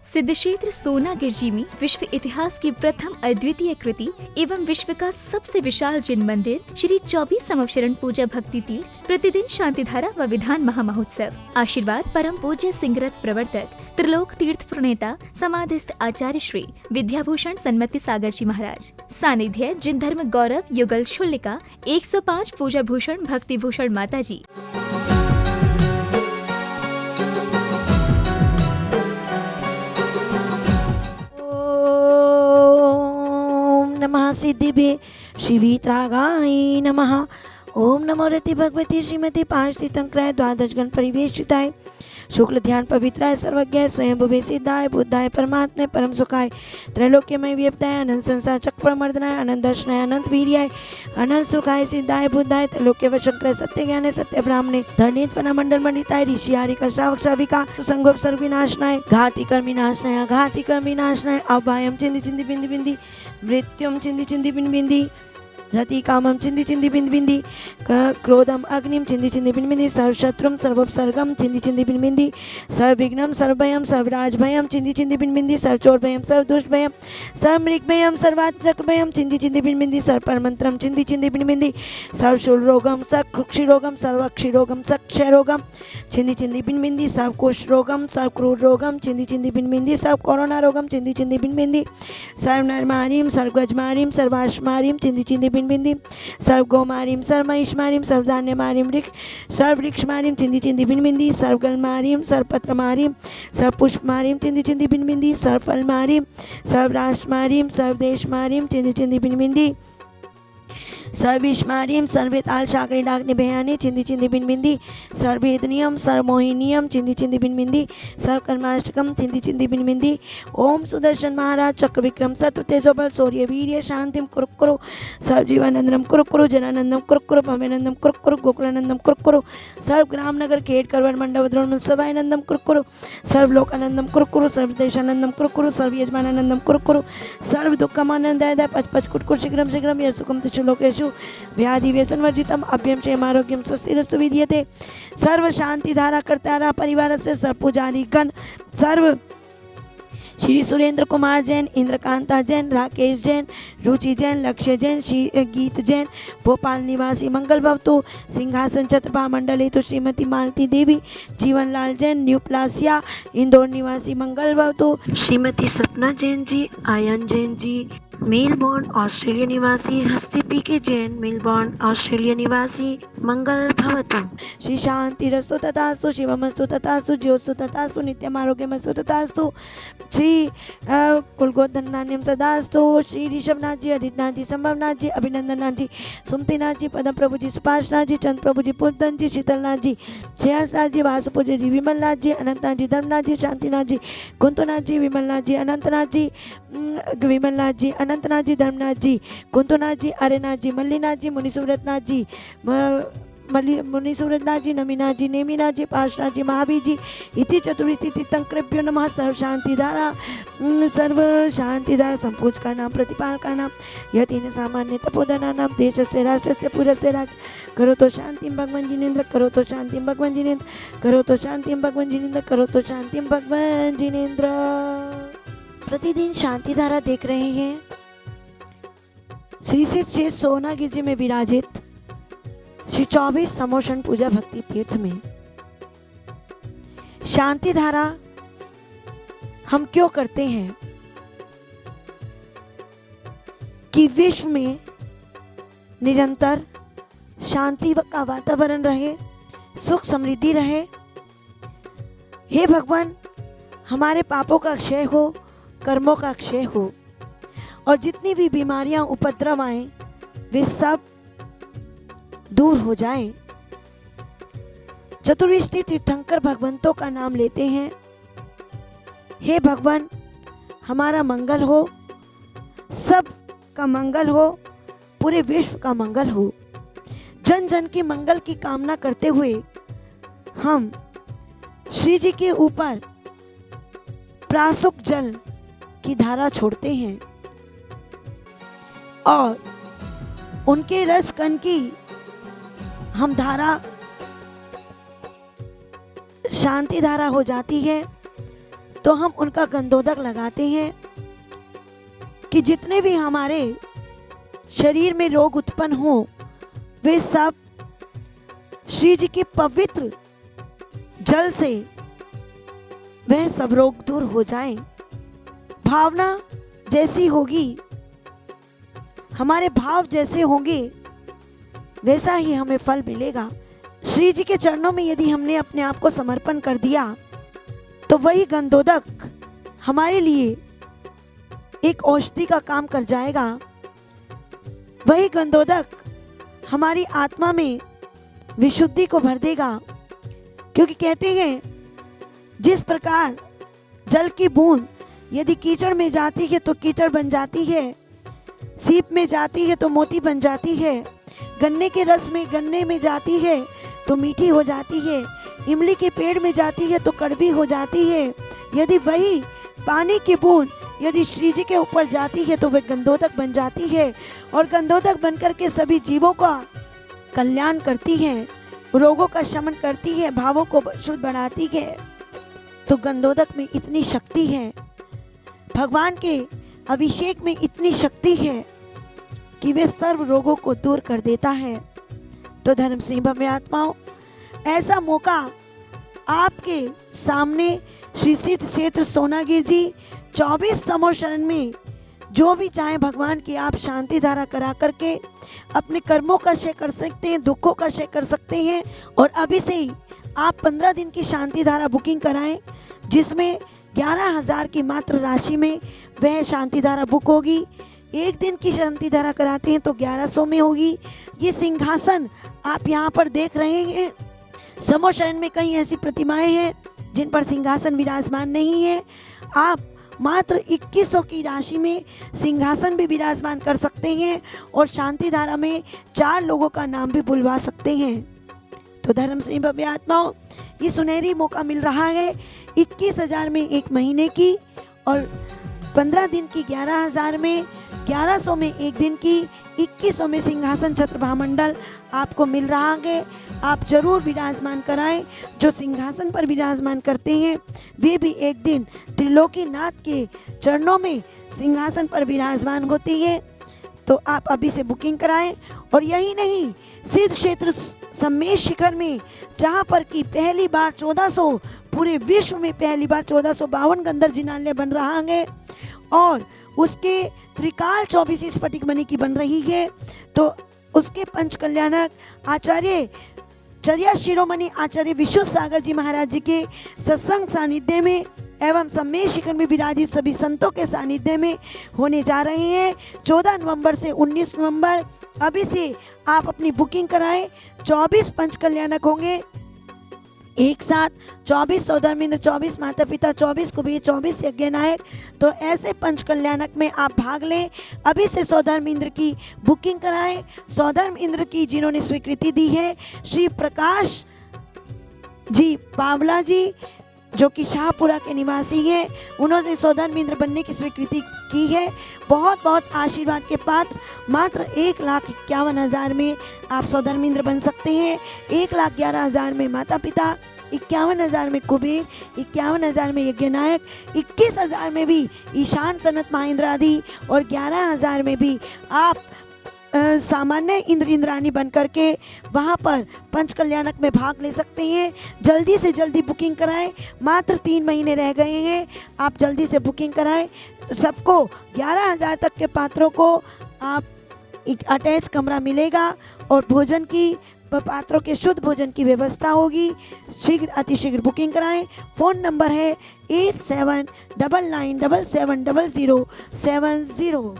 सिद्धक्षेत्र सोनागिर जी में विश्व इतिहास की प्रथम अद्वितीय कृति एवं विश्व का सबसे विशाल जिन मंदिर श्री 24 समवशरण पूजा भक्ति तीर्थ प्रतिदिन शांतिधारा व विधान महामहोत्सव। आशीर्वाद परम पूज्य सिंहरथ प्रवर्तक त्रिलोक तीर्थ प्रणेता समाधिस्थ आचार्य श्री विद्याभूषण सन्मति सागर जी महाराज। सानिध्य जिन धर्म गौरव युगल शुल्लिका 105 पूजा भूषण भक्ति भूषण माता जी। नमः सिद्धिभे श्रीवीतरागाय नमः। ओम नमो रति भगवती श्रीमती पांचतीर्थंकराय द्वादश गण परिवेशिताय शुक्ल ध्यान पवित्राय सर्वज्ञाय स्वयं भुवे सिद्धाय बुद्धाय परमात्मे परम सुखाय त्रैलोक्यमय व्यप्ताय अनंत संसार चक्र मर्दनाय अनंत दर्शनाय अनंत वीर्याय अनंत सुखाय सिद्धाय बुद्धाय त्रैलोक्य वशंकर सत्य ज्ञान सत्य ब्राह्मणे धर्णित फना मंडल मंडिताय ऋषि आरिका श्रावक श्राविका संगोप सर्व विनाशनाय घाति कर्म विनाशनाय अभयम चिंदी चिंदी बिंदी बिंदी मृत्युम चिंदी चिंदी बिंदी बिंदी रति कामम चिंदी चिंदी बिंदी बिंदी क्रोधम अग्निम चिंदी चिंदी बिंदी बिंदी सर्वशत्रुम सर्वोपसर्गम चिंदी चिंदी बिंदी बिंदी सर्वविघ्नम सर्वभयम सर्वराजभयम चिंदी चिंदी बिंदी बिंदी सर्वचोरभयम सर्वदुष्टभयम सर्वमृगभयम सर्वात्मकभयम चिंदी चिंदी बिंदी बिंदी सर्वपरमंत्रम चिंदी चिंदी बिंदी बिंदी सर्वशूलरोगम सर्वक्षिरोगम सर्वक्षिरोगम सर्वक्षयरोगम चिंदी चिंदी बिंदी बिंदी सर्वकुष्ठरोगम सर्वक्रूररोगम चिंदी चिंदी बिंदी बिंदी सर्वकोरोना रोगम चिंदी चिंदी बिंदी बिंदी सर्वनरमारीम सर्वगजमारीम सर्वाश्मारीम चिंदी चिंदी बिंदी सर्व गौमारीम सर्व महिषमारीम सर्व धान्यमारीम सर्व वृक्षमारीम चिंदी चिंदी बिंदी सर्व गलमारीम सर्व पत्रमारीम सर्व पुष्पमारीम चिंदी चिंदी बिंदी सर्व फलमारीम सर्व राष्ट्रमारीम सर्व देशमारीम चिंदी चिंदी बिंदी सर्विष्मारीम सर्वेताल शाकरी डाकने बयानी चिंदी चिंदी बिंदी सर्वेदनियम सर्वमोहिनियम चिंदी चिंदी बिंदी सर्वकर्माष्टकम चिंदी चिंदी बिंदी ओम सुदर्शन महाराज चक्र विक्रम शत्रु तेजोबल शौर्य वीर्य शांतिम कुरुकुरु सर्वजीवानंदनम कुरुकुरु जनानंदम कुरुकुरु पमेनंदम कुरुकुरु गोकुलानंदम कुरुकुरु सर्व ग्राम नगर खेड़ करवर मंडप द्रोण उत्सवानंदम कुरुकुरु सर्वलोकानंदम कुरुकुरु सर्वदेशानंदम कुरुकुरु सर्व यजमानंदम कुरुकुरु सर्व दुःखमानंदाय पच पच कुटकुट शीघ्रम शीघ्रम यशुकम तिशुलोकेशु व्याधि व्यसन वर्जितम अभ्यम क्षेम आरोग्यम स्वस्तिरस्तु विद्यते सर्व शांति धारा कर्तारा परिवार से सर्व पुजारी गण सर्व श्री सुरेंद्र कुमार जैन इंद्रकांता जैन राकेश जैन रुचि जैन लक्ष्य जैन गीत जैन भोपाल निवासी मंगल भवतु सिंहासन छत्रपा मंडल हेतु श्रीमती मालती देवी जीवनलाल जैन न्यू प्लासिया इंदौर निवासी मंगल भवतु श्रीमती सपना Jain ji ion Jain ji Melbourne Australia निवासी हस्ती पीके जैन मेलबोर्न ऑस्ट्रेलिया निवासी मंगल भवतु श्री शांति रस्तु तथास्तु शिवमस्तु तथास्तु ज्योस्तु तथास्तु नित्यम आरोग्यमस्तु तथास्तु श्री कुलगोधनान्यम सदास्तु श्री ऋषभनाथ जी अदितनाथ जी संभवनाथ जी अभिनंदननाथ जी सुमतिनाथ जी पदम प्रभु जी सुभाषनाथ जी चंद्र प्रभु जी पुष्पन जी शीतलनाथ जी श्रेयसनाथ जी वासुपूज्य जी विमलनाथ जी अनंतनाथ जी धर्मनाथ जी शांतिनाथ जी कुंतुनाथ जी विमलनाथ जी अनंतनाथ जी विमलनाथ जी अनंतनाथ जी धर्मनाथ जी कुंतुनाथ जी आर्यनाथ जी मल्लीनाथ जी मुनिसुव्रतनाथ जी मुनिसुव्रतनाथ जी नमीनाथ जी नेमीनाथ जी पार्शनाथ जी महावीर जी इति चतुर्थी तीर्थंकरेभ्यो नमः। सर्व शांति धारा संपूज का नाम प्रतिपाल का नाम यह तीन सामान्य तपोधना नाम देश से राष्ट्र से पूरा से राज करो तो शांति भगवान जिनेन्द्र करो तो शांति भगवान जिनेन्द्र करो तो शांति भगवान जिनेन्द्र करो तो शांति भगवान जिनेन्द्र। प्रतिदिन शांति धारा देख रहे हैं श्री से सोनागिर जी में विराजित श्री 24 समोषण पूजा भक्ति तीर्थ में शांति धारा हम क्यों करते हैं कि विश्व में निरंतर शांति का वातावरण रहे, सुख समृद्धि रहे। हे भगवान, हमारे पापों का क्षय हो, कर्मों का क्षय हो और जितनी भी बीमारियां उपद्रव आए वे सब दूर हो जाएं। चतुर्विष्टि तीर्थंकर भगवंतों का नाम लेते हैं। हे भगवान, हमारा मंगल हो, सब का मंगल हो, पूरे विश्व का मंगल हो। जन जन के मंगल की कामना करते हुए हम श्री जी के ऊपर प्रासुक जल की धारा छोड़ते हैं और उनके रस कण की हम धारा शांति धारा हो जाती है। तो हम उनका गंधोदक लगाते हैं कि जितने भी हमारे शरीर में रोग उत्पन्न हो वे सब श्री जी के पवित्र जल से वह सब रोग दूर हो जाएं। भावना जैसी होगी, हमारे भाव जैसे होंगे, वैसा ही हमें फल मिलेगा। श्री जी के चरणों में यदि हमने अपने आप को समर्पण कर दिया तो वही गंधोदक हमारे लिए एक औषधि का काम कर जाएगा। वही गंधोदक हमारी आत्मा में विशुद्धि को भर देगा, क्योंकि कहते हैं जिस प्रकार जल की बूंद यदि कीचड़ में जाती है तो कीचड़ बन जाती है, सीप में जाती है तो मोती बन जाती है, गन्ने के रस में गन्ने में जाती है तो मीठी हो जाती है, इमली के पेड़ में जाती है तो कड़वी हो जाती है। यदि वही पानी की बूंद यदि श्री जी के ऊपर जाती है तो वह गंधोदक बन जाती है और गंधोदक बनकर के सभी जीवों का कल्याण करती है, रोगों का शमन करती है, भावों को शुद्ध बनाती है। तो गंधोदक में इतनी शक्ति है, भगवान के अभिषेक में इतनी शक्ति है कि वे सर्व रोगों को दूर कर देता है। तो धर्म श्री भव्य आत्माओं, ऐसा मौका आपके सामने श्री सिद्ध क्षेत्र सोनागिर जी 24 समो शरण में जो भी चाहे भगवान की आप शांति धारा करा करके अपने कर्मों का क्षय कर सकते हैं, दुखों का क्षय कर सकते हैं। और अभी से ही आप 15 दिन की शांति धारा बुकिंग कराएं, जिसमें 11,000 की मात्र राशि में वह शांति धारा बुक होगी। एक दिन की शांति धारा कराते हैं तो 1100 में होगी। ये सिंहासन आप यहाँ पर देख रहे हैं, समो शरण में कई ऐसी प्रतिमाएं हैं जिन पर सिंहासन विराजमान नहीं है। आप मात्र 2100 की राशि में सिंहासन भी विराजमान कर सकते हैं और शांति धारा में 4 लोगों का नाम भी बुलवा सकते हैं। तो धर्म श्री भव्य आत्माओं, ये सुनहरी मौका मिल रहा है 21,000 में एक महीने की और 15 दिन की 11,000 में, 1100 में एक दिन की, 2100 में सिंहासन छत्र महामंडल आपको मिल रहा है। आप जरूर विराजमान कराएं। जो सिंहासन पर विराजमान करते हैं वे भी एक दिन त्रिलोकीनाथ के चरणों में सिंहासन पर विराजमान होती है। तो आप अभी से बुकिंग कराएं। और यही नहीं, सिद्ध क्षेत्र सम्मेश शिखर में जहाँ पर कि पहली बार 1400, पूरे विश्व में पहली बार 1452 गंधर्व जिनालय बन रहा है और उसके त्रिकाल 24 स्फटिक मणि की बन रही है। तो उसके पंच कल्याणक आचार्य चर्या शिरोमणि आचार्य विश्व सागर जी महाराज जी के सत्संग सानिध्य में एवं सम्मेश शिखर में विराजित सभी संतों के सानिध्य में होने जा रहे हैं 14 नवंबर से 19 नवंबर। अभी से आप अपनी बुकिंग कराएं। 24 पंच कल्याणक होंगे एक साथ, 24 सौधर्मिंद्र, 24 माता पिता, 24 कुबेर, 24 यज्ञ नायक। तो ऐसे पंच कल्याणक में आप भाग लें। अभी से सौधर्म इंद्र की बुकिंग कराएं। सौधर्म इंद्र की जिन्होंने स्वीकृति दी है श्री प्रकाश जी बावला जी, जो कि शाहपुरा के निवासी हैं, उन्होंने सौधर्म इंद्र बनने की स्वीकृति की है। बहुत बहुत आशीर्वाद के पात्र मात्र 1,51,000 में आप सौधर्म इंद्र बन सकते हैं। 1,11,000 में माता पिता, 51,000 में कुबेर, 51,000 में यज्ञ नायक, 21,000 में भी ईशान सनत महेंद्र आदि और 11,000 में भी आप सामान्य इंद्र इंद्राणी बन करके वहाँ पर पंच कल्याणक में भाग ले सकते हैं। जल्दी से जल्दी बुकिंग कराएं। मात्र 3 महीने रह गए हैं, आप जल्दी से बुकिंग कराएं। तो सबको 11,000 तक के पात्रों को आप एक अटैच कमरा मिलेगा और भोजन की, पात्रों के शुद्ध भोजन की व्यवस्था होगी। शीघ्र अतिशीघ्र बुकिंग कराएं। फ़ोन नंबर है 8799770070।